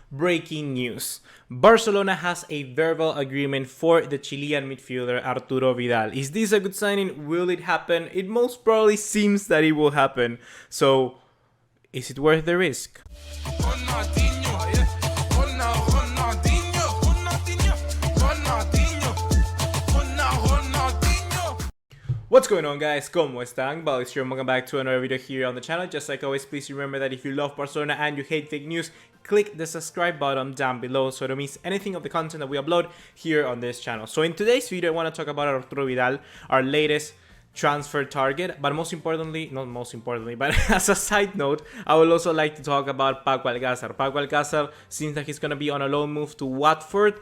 Breaking news. Barcelona has a verbal agreement for the Chilean midfielder Arturo Vidal. Is this a good signing? Will it happen? It most probably seems that it will happen. So, is it worth the risk? What's going on, guys? ¿Cómo están? BugaLuis here, welcome back to another video here on the channel. Just like always, please remember that if you love Barcelona and you hate fake news, click the subscribe button down below so you don't miss anything of the content that we upload here on this channel. So in today's video, I want to talk about Arturo Vidal, our latest transfer target, but most importantly, not most importantly, but as a side note, I would also like to talk about Paco Alcácer. Paco Alcácer seems like he's going to be on a loan move to Watford.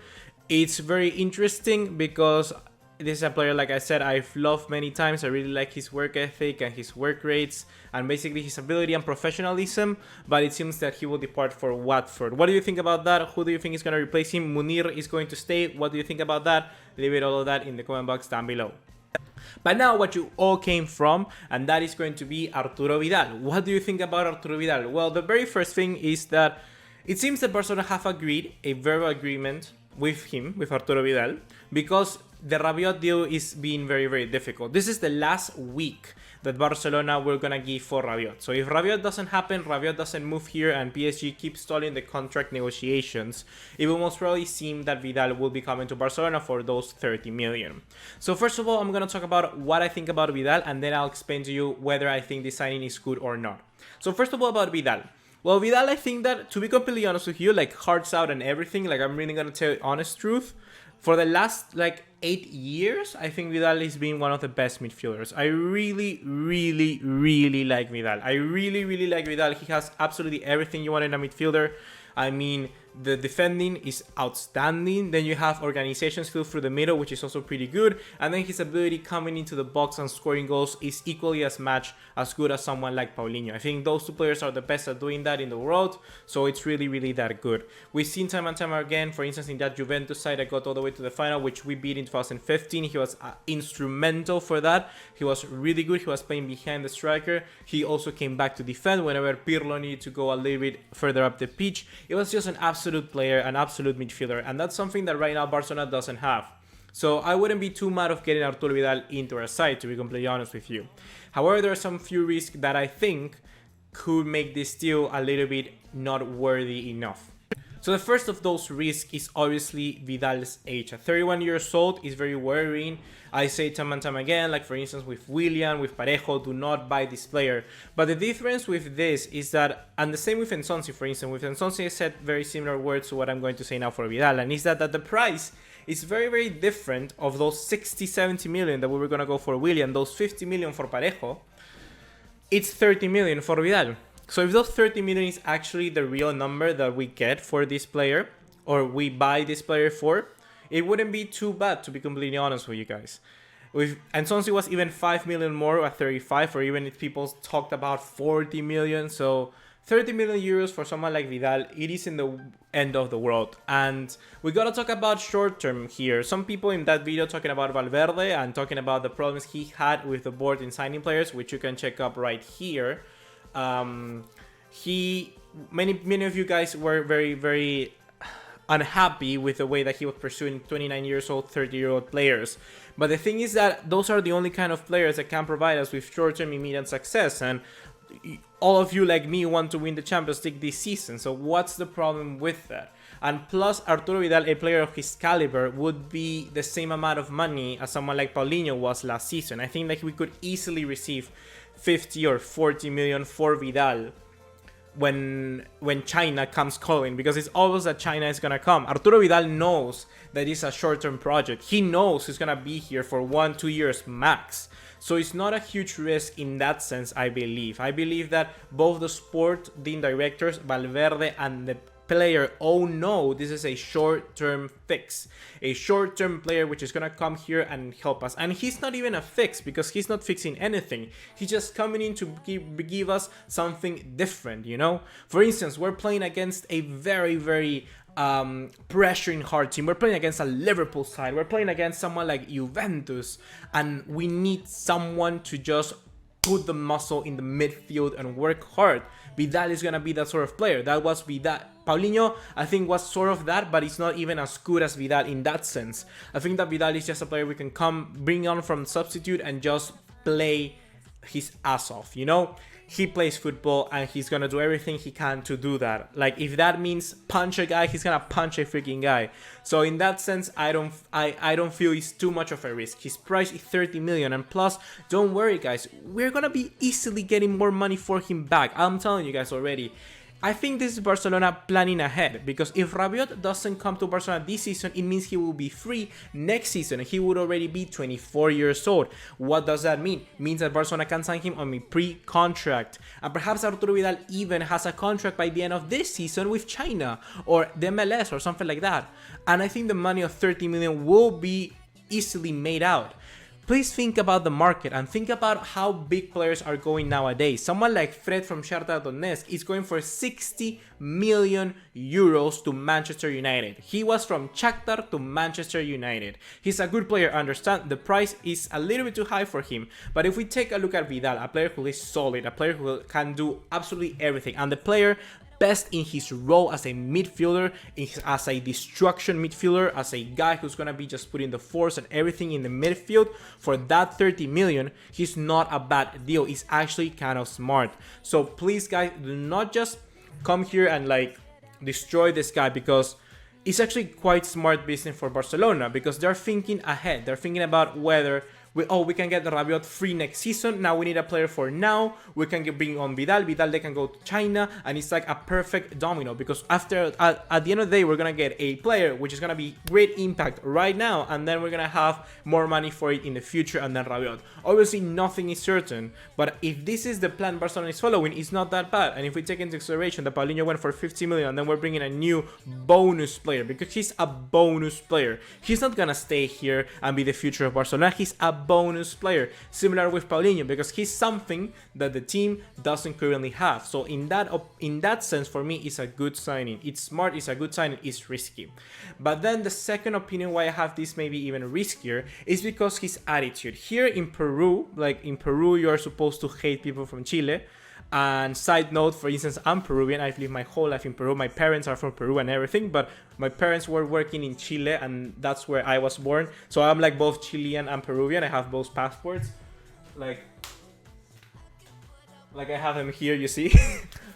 It's very interesting because this is a player, like I said, I've loved many times. I really like his work ethic and his work rates and basically his ability and professionalism, but it seems that he will depart for Watford. What do you think about that? Who do you think is going to replace him? Munir is going to stay. What do you think about that? Leave it all of that in the comment box down below. But now what you all came from, and that is going to be Arturo Vidal. What do you think about Arturo Vidal? Well, the very first thing is that it seems that Barcelona have agreed a verbal agreement with him, with Arturo Vidal, because the Rabiot deal is being very, very difficult. This is the last week that Barcelona were gonna give for Rabiot. So if Rabiot doesn't happen, Rabiot doesn't move here, and PSG keeps stalling the contract negotiations, it will most probably seem that Vidal will be coming to Barcelona for those 30 million. So first of all, I'm gonna talk about what I think about Vidal, and then I'll explain to you whether I think this signing is good or not. So first of all, about Vidal. Well, Vidal, I think that, to be completely honest with you, like hearts out and everything, like I'm really gonna tell you honest truth, for the last like 8 years, I think Vidal is being one of the best midfielders. I really like Vidal. I really like Vidal. He has absolutely everything you want in a midfielder. I mean, the defending is outstanding. Then you have organization skill through the middle, which is also pretty good. And then his ability coming into the box and scoring goals is equally as good as someone like Paulinho. I think those two players are the best at doing that in the world. So it's really that good. We've seen time and time again, for instance, in that Juventus side that got all the way to the final, which we beat in 2015. He was instrumental for that. He was really good. He was playing behind the striker. He also came back to defend whenever Pirlo needed to go a little bit further up the pitch. It was just an absolute player, an absolute midfielder, and that's something that right now Barcelona doesn't have. So I wouldn't be too mad of getting Arturo Vidal into our side, to be completely honest with you. However, there are some few risks that I think could make this deal a little bit not worthy enough. So the first of those risks is obviously Vidal's age. At 31 years old is very worrying. I say time and time again, like for instance with Willian, with Parejo, do not buy this player. But the difference with this is that, and the same with Ensonsi, for instance, with Ensonsi I said very similar words to what I'm going to say now for Vidal, and is that the price is very different of those 60-70 million that we were going to go for Willian, those 50 million for Parejo. It's 30 million for Vidal. So if those 30 million is actually the real number that we get for this player, or we buy this player for, it wouldn't be too bad, to be completely honest with you guys. And Sonsi was even 5 million more at 35, or even if people talked about 40 million. So 30 million euros for someone like Vidal, it is in the end of the world. And we gotta talk about short term here. Some people in that video talking about Valverde and talking about the problems he had with the board in signing players, which you can check up right here. Many of you guys were very unhappy with the way that he was pursuing 29 years old, 30-year-old players. But the thing is that those are the only kind of players that can provide us with short-term immediate success, and all of you like me want to win the Champions League this season. So what's the problem with that? And plus, Arturo Vidal, a player of his caliber, would be the same amount of money as someone like Paulinho was last season. I think that we could easily receive 50 or 40 million for Vidal when China comes calling, because it's always that China is gonna come. Arturo Vidal knows that it's a short-term project. He knows he's gonna be here for 1-2 years max. So it's not a huge risk in that sense, I believe. I believe that both the sporting directors, Valverde, and the player, oh no, this is a short-term fix, a short-term player which is gonna come here and help us. And he's not even a fix, because he's not fixing anything. He's just coming in to give us something different, you know. For instance, we're playing against a very pressuring hard team. We're playing against a Liverpool side. We're playing against someone like Juventus, and we need someone to just put the muscle in the midfield and work hard. Vidal is gonna be that sort of player. That was Vidal. Paulinho, I think, was sort of that, but it's not even as good as Vidal in that sense. I think that Vidal is just a player we can bring on from substitute and just play his ass off, you know? He plays football and he's gonna do everything he can to do that. Like, if that means punch a guy, he's gonna punch a freaking guy. So in that sense, I don't feel it's too much of a risk. His price is 30 million, and plus, don't worry guys, we're gonna be easily getting more money for him back. I'm telling you guys already. I think this is Barcelona planning ahead, because if Rabiot doesn't come to Barcelona this season, it means he will be free next season. He would already be 24 years old. What does that mean? It means that Barcelona can sign him on a pre-contract. And perhaps Arturo Vidal even has a contract by the end of this season with China or the MLS or something like that. And I think the money of 30 million will be easily made out. Please think about the market and think about how big players are going nowadays. Someone like Fred from Shakhtar Donetsk is going for 60 million euros to Manchester United. He was from Shakhtar to Manchester United. He's a good player, I understand. The price is a little bit too high for him. But if we take a look at Vidal, a player who is solid, a player who can do absolutely everything, and the player best in his role as a midfielder, as a destruction midfielder, as a guy who's gonna be just putting the force and everything in the midfield, for that 30 million, he's not a bad deal. It's actually kind of smart. So please guys, do not just come here and like destroy this guy, because it's actually quite smart business for Barcelona, because they're thinking ahead. They're thinking about whether we can get Rabiot free next season. Now we need a player for now. We can bring on Vidal. They can go to China, and it's like a perfect domino, because after at the end of the day, we're gonna get a player which is gonna be great impact right now, and then we're gonna have more money for it in the future, and then Rabiot. Obviously, nothing is certain, but if this is the plan Barcelona is following, it's not that bad. And if we take into consideration that Paulinho went for 50 million, and then we're bringing a new bonus player, because he's a bonus player. He's not gonna stay here and be the future of Barcelona. He's a bonus player, similar with Paulinho, because he's something that the team doesn't currently have. So in that sense, for me, it's a good signing. It's smart, it's a good signing, it's risky. But then the second opinion why I have this maybe even riskier is because his attitude. Here in Peru, like in Peru, you're supposed to hate people from Chile. And side note, for instance, I'm Peruvian. I've lived my whole life in Peru. My parents are from Peru and everything, but my parents were working in Chile, and that's where I was born. So I'm like both Chilean and Peruvian. I have both passports. Like I have them here, you see.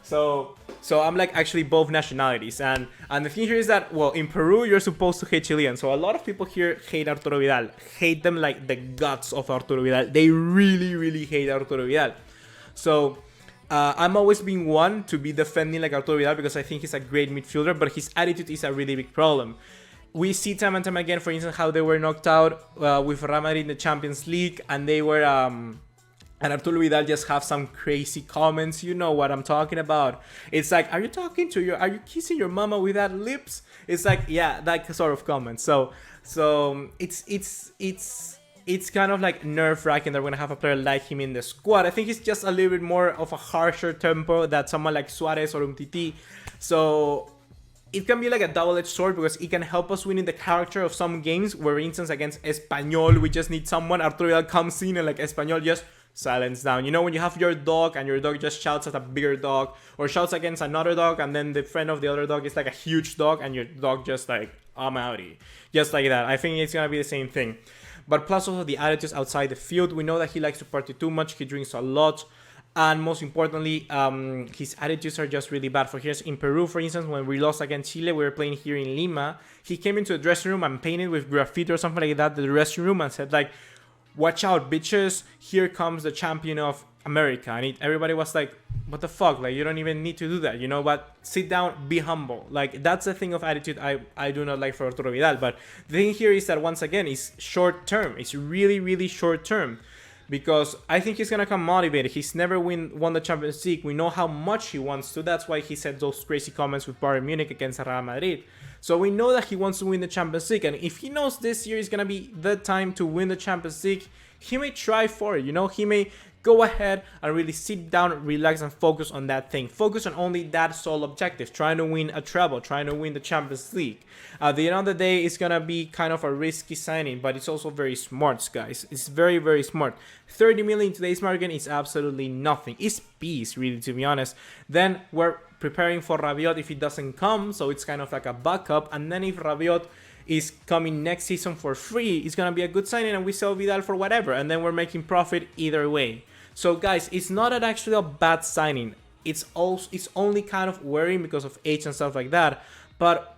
So I'm like actually both nationalities. And the thing here is that, well, in Peru, you're supposed to hate Chileans. So a lot of people here hate Arturo Vidal. Hate them like the guts of Arturo Vidal. They really, really hate Arturo Vidal. So I'm always being one to be defending like Arturo Vidal, because I think he's a great midfielder, but his attitude is a really big problem. We see time and time again, for instance, how they were knocked out with Real Madrid in the Champions League, and they were and Arturo Vidal just have some crazy comments. You know what I'm talking about. It's like, are you kissing your mama with that lips? It's like, yeah, that sort of comment. So it's kind of like nerve-wracking that we're gonna have a player like him in the squad. I think he's just a little bit more of a harsher tempo than someone like Suarez or Umtiti. So it can be like a double-edged sword, because it can help us win in the character of some games. Where, for instance, against Espanyol, we just need someone. Arturo Vidal comes in and like Espanyol just silence down. You know, when you have your dog and your dog just shouts at a bigger dog, or shouts against another dog, and then the friend of the other dog is like a huge dog, and your dog just like, I'm outie. Just like that. I think it's gonna be the same thing. But plus also the attitudes outside the field. We know that he likes to party too much. He drinks a lot. And most importantly, his attitudes are just really bad. For here in Peru, for instance, when we lost against Chile, we were playing here in Lima. He came into the dressing room and painted with graffiti or something like that the dressing room, and said like, watch out, bitches. Here comes the champion of America. And everybody was like, what the fuck? Like, you don't even need to do that, you know? But sit down, be humble. Like, that's the thing of attitude I do not like for Arturo Vidal. But the thing here is that, once again, it's short term. It's really, really short term. Because I think he's going to come motivated. He's never won the Champions League. We know how much he wants to. That's why he said those crazy comments with Bayern Munich against Real Madrid. So we know that he wants to win the Champions League. And if he knows this year is going to be the time to win the Champions League, he may try for it. You know, he may go ahead and really sit down, relax, and focus on that thing. Focus on only that sole objective, trying to win a treble, trying to win the Champions League. At the end of the day, it's gonna be kind of a risky signing, but it's also very smart, guys. It's very, very smart. 30 million in today's market is absolutely nothing. It's peace, really, to be honest. Then we're preparing for Rabiot if he doesn't come, so it's kind of like a backup. And then if Rabiot is coming next season for free, it's gonna be a good signing, and we sell Vidal for whatever, and then we're making profit either way. So guys, it's not actually a bad signing. It's only kind of worrying because of age and stuff like that, but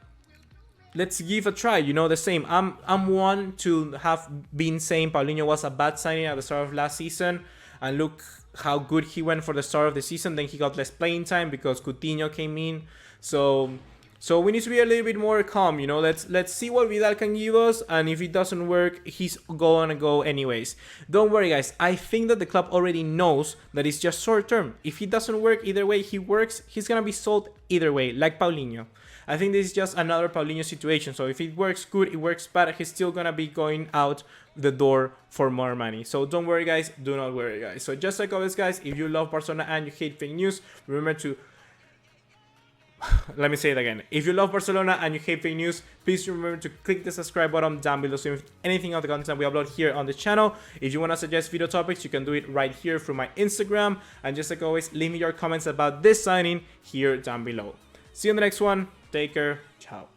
let's give a try. You know, the same. I'm one to have been saying Paulinho was a bad signing at the start of last season, and look how good he went for the start of the season. Then he got less playing time because Coutinho came in. So we need to be a little bit more calm, you know. Let's see what Vidal can give us, and if it doesn't work, he's gonna go anyways. Don't worry, guys. I think that the club already knows that it's just short term. If he doesn't work either way he works, he's gonna be sold either way, like Paulinho. I think this is just another Paulinho situation. So if it works good, it works bad, he's still gonna be going out the door for more money. So don't worry, guys. Do not worry, guys. So just like always, guys, if you love Barcelona and you hate fake news, remember to let me say it again. If you love Barcelona and you hate fake news, please remember to click the subscribe button down below so if anything of the content we upload here on the channel. If you want to suggest video topics, you can do it right here through my Instagram. And just like always, leave me your comments about this signing here down below. See you in the next one. Take care. Ciao.